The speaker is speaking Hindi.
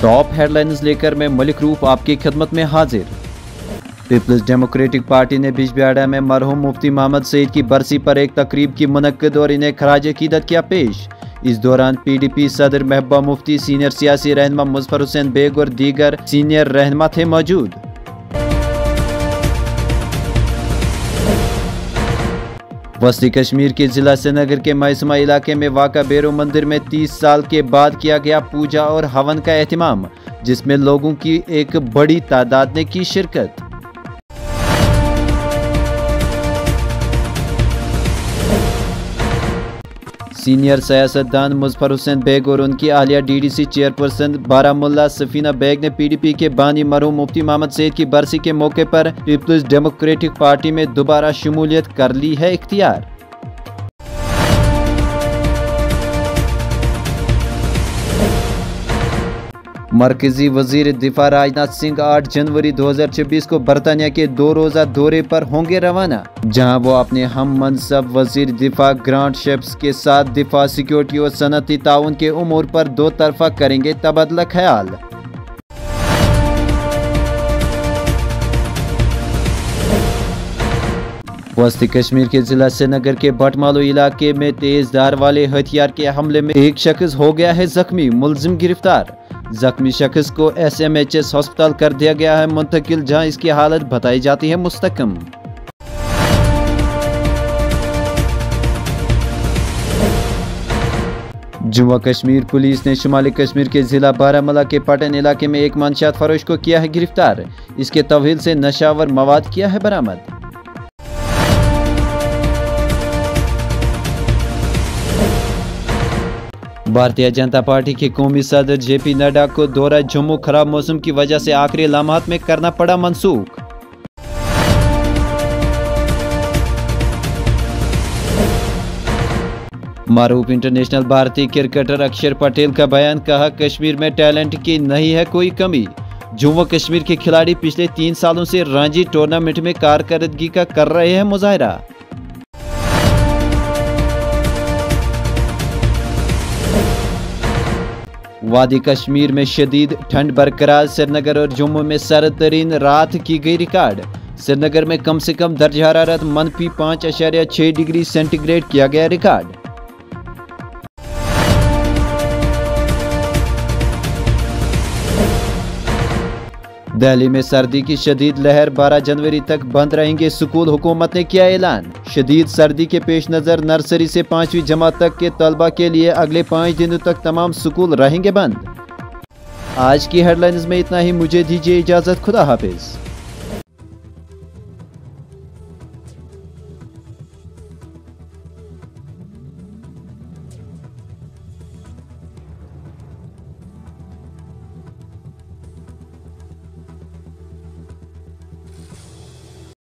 टॉप हेडलाइंस लेकर मैं मलिक रूफ आपकी खिदमत में हाजिर। पीपल्स डेमोक्रेटिक पार्टी ने बिजबिहाड़ा में मरहूम मुफ्ती मोहम्मद सईद की बरसी पर एक तकरीब की मुनक्किद और इन्हें खराज अकीदत किया पेश। इस दौरान PDP सदर महबूबा मुफ्ती, सीनियर सियासी रहनुमा मुजफ्फर हुसैन बेग और दीगर सीनियर रहनुमा थे मौजूद। वस्ती कश्मीर के जिला श्रीनगर के मैसमा इलाके में वाक़ा बेरो मंदिर में 30 साल के बाद किया गया पूजा और हवन का एहतिमाम, जिसमें लोगों की एक बड़ी तादाद ने की शिरकत। सीनियर सियासतदान मुजफ्फर हुसैन बेग और उनकी आलिया DDC चेयरपर्सन बारामुल्ला सफीना बेग ने PDP के बानी मरहूम मुफ्ती मोहम्मद सईद की बरसी के मौके पर पीपल्स डेमोक्रेटिक पार्टी में दोबारा शमूलियत कर ली है इख्तियार। मरकजी वजीर दिफा राजनाथ सिंह 8 जनवरी 2026 को बरतानिया के 2 रोज़ा दौरे पर होंगे रवाना, जहां वो अपने हम मनसब वजीर दिफा ग्रांट शेप्स के साथ दिफा, सिक्योरिटी और सनती ताउन के उमूर पर 2 तरफा करेंगे तबादला ख्याल। वस्ती कश्मीर के जिला श्रीनगर के बटमालू इलाके में तेज धार वाले हथियार के हमले में एक शख्स हो गया है जख्मी, मुलजिम गिरफ्तार। जख्मी शख्स को SMHS अस्पताल कर दिया गया है मुंतकिल, जहां इसकी हालत बताई जाती है मुस्तकम। जम्मू कश्मीर पुलिस ने शुमाली कश्मीर के जिला बारामूला के पटन इलाके में एक मंशियात फरोश को किया है गिरफ्तार। इसके तवील से नशावर मवाद किया है बरामद। भारतीय जनता पार्टी के कौमी सदर JP नड्डा को दौरा जम्मू खराब मौसम की वजह से आखिरी लम्हात में करना पड़ा मनसूख। मारूफ इंटरनेशनल भारतीय क्रिकेटर अक्षर पटेल का बयान, कहा कश्मीर में टैलेंट की नहीं है कोई कमी। जम्मू कश्मीर के खिलाड़ी पिछले 3 सालों से रणजी टूर्नामेंट में कारकर्दगी का कर रहे हैं मुजाहरा। वादी कश्मीर में शदीद ठंड बरकरार, श्रीनगर और जम्मू में सर्द तरीन रात की गई रिकॉर्ड। श्रीनगर में कम से कम दर्ज हरारत -5.6 डिग्री सेंटीग्रेड किया गया रिकॉर्ड। दिल्ली में सर्दी की शदीद लहर, 12 जनवरी तक बंद रहेंगे स्कूल, हुकूमत ने किया ऐलान। शदीद सर्दी के पेश नज़र नर्सरी से 5वीं जमात तक के तलबा के लिए अगले 5 दिनों तक तमाम स्कूल रहेंगे बंद। आज की हेडलाइंस में इतना ही, मुझे दीजिए इजाज़त, खुदा हाफिज।